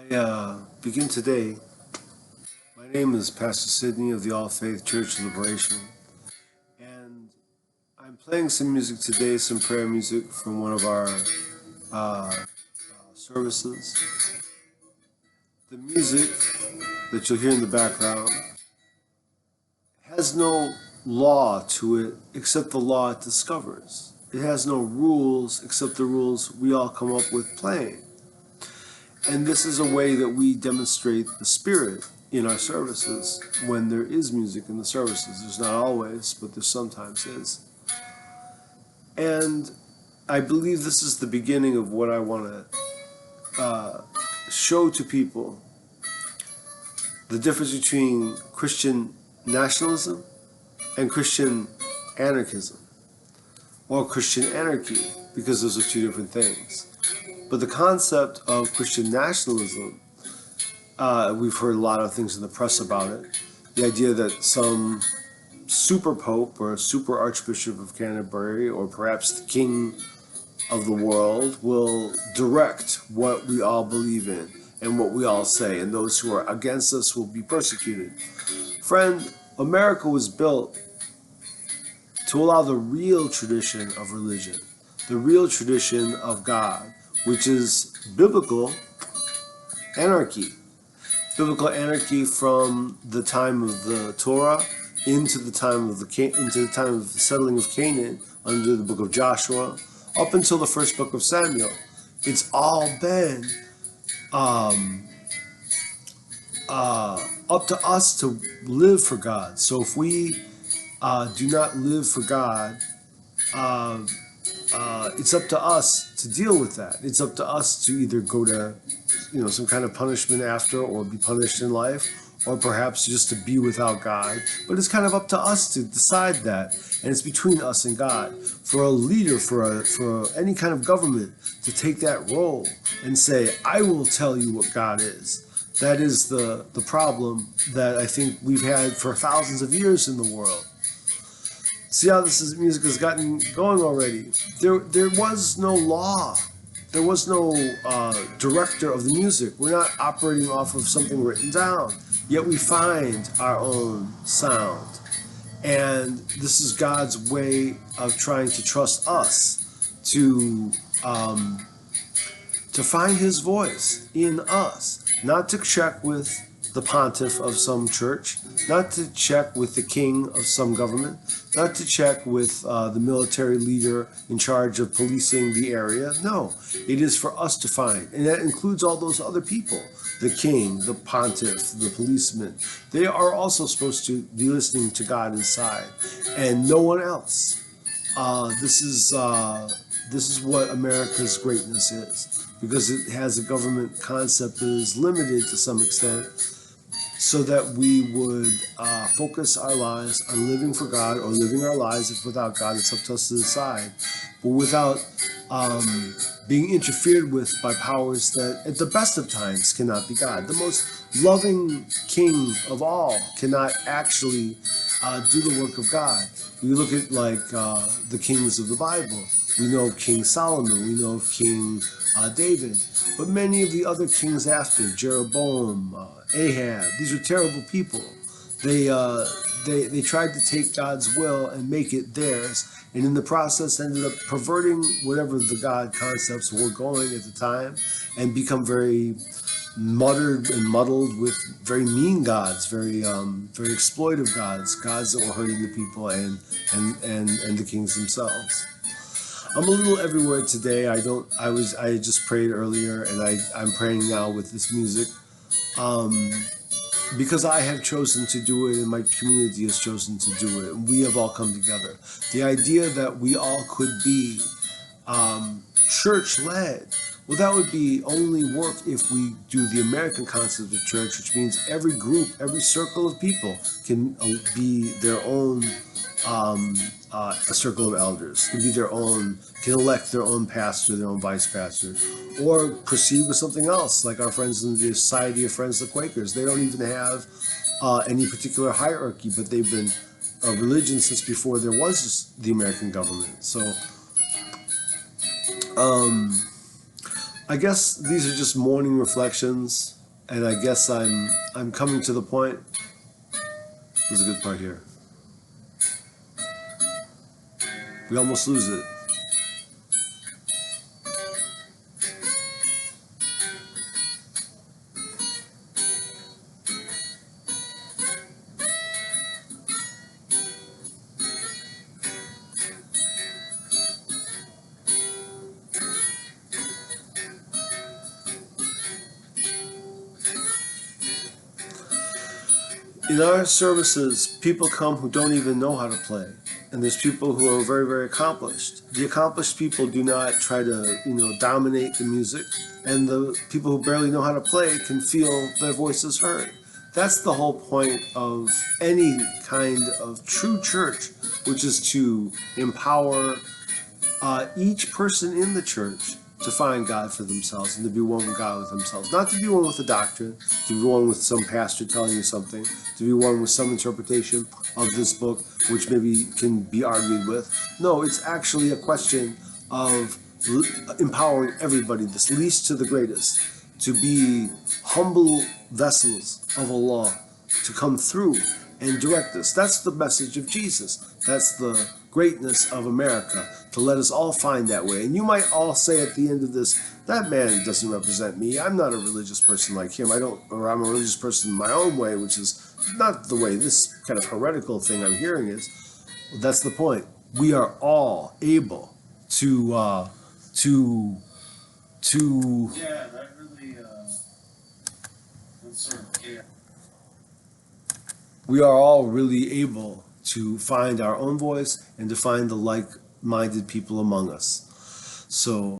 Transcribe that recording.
Begin today. My name is Pastor Sidney of the All Faith Church of Liberation, and I'm playing some music today, some prayer music from one of our services. The music that you'll hear in the background has no law to it except the law it discovers. It has no rules except the rules we all come up with playing. And this is a way that we demonstrate the Spirit in our services when there is music in the services. There's not always, but there sometimes is. And I believe this is the beginning of what I want to show to people. The difference between Christian nationalism and Christian anarchism, or Christian anarchy, because those are two different things. But the concept of Christian nationalism, we've heard a lot of things in the press about it. The idea that some super pope or super archbishop of Canterbury, or perhaps the king of the world, will direct what we all believe in and what we all say, and those who are against us will be persecuted. Friend, America was built to allow the real tradition of religion, the real tradition of God, which is biblical anarchy. Biblical anarchy from the time of the Torah into the time of the settling of Canaan under the book of Joshua, up until the first book of Samuel. It's all been up to us to live for God. So if we do not live for God, it's up to us to deal with that. It's up to us to either go to, some kind of punishment after, or be punished in life, or perhaps just to be without God. But it's kind of up to us to decide that, and it's between us and God. For a leader, for any kind of government, to take that role and say, "I will tell you what God is." That is the problem that I think we've had for thousands of years in the world. See how music has gotten going already. There was no law. There was no director of the music. We're not operating off of something written down. Yet we find our own sound. And this is God's way of trying to trust us to find His voice in us. Not to check with the pontiff of some church, not to check with the king of some government, not to check with the military leader in charge of policing the area. No, it is for us to find. And that includes all those other people, the king, the pontiff, the policeman. They are also supposed to be listening to God inside, and no one else. This is what America's greatness is, because it has a government concept that is limited to some extent, so that we would focus our lives on living for God, or living our lives if without God. It's up to us to decide, but without being interfered with by powers that at the best of times cannot be God. The most loving king of all cannot actually do the work of God. We look at the kings of the Bible. We know of King Solomon, we know of King David, but many of the other kings after, Jeroboam, Ahab, these were terrible people. They tried to take God's will and make it theirs, and in the process ended up perverting whatever the God concepts were going at the time, and become very muttered and muddled with very mean gods, very exploitive gods that were hurting the people and the kings themselves. I'm a little everywhere today. I just prayed earlier, and I'm praying now with this music, because I have chosen to do it, and my community has chosen to do it, and we have all come together. The idea that we all could be church-led, well, that would be only work if we do the American concept of church, which means every group, every circle of people can be their own a circle of elders, can be their own, can elect their own pastor, their own vice pastor, or proceed with something else, like our friends in the Society of Friends, the Quakers. They don't even have any particular hierarchy, but they've been a religion since before there was the American government. So I guess these are just morning reflections. And I guess I'm coming to the point. There's a good part here. We almost lose it. In our services, people come who don't even know how to play. And there's people who are very, very accomplished. The accomplished people do not try to, dominate the music. And the people who barely know how to play can feel their voices heard. That's the whole point of any kind of true church, which is to empower each person in the church to find God for themselves and to be one with God with themselves. Not to be one with a doctrine, to be one with some pastor telling you something, to be one with some interpretation of this book, which maybe can be argued with. No, it's actually a question of empowering everybody, this least to the greatest, to be humble vessels of Allah, to come through and direct us. That's the message of Jesus. That's the greatness of America, to let us all find that way. And you might all say at the end of this, that man doesn't represent me. I'm not a religious person like him. I'm a religious person in my own way, which is not the way this kind of heretical thing I'm hearing is. Well, that's the point. We are all able to Yeah, that really, that's sort of, yeah. we are all really able to find our own voice and to find the like-minded people among us. So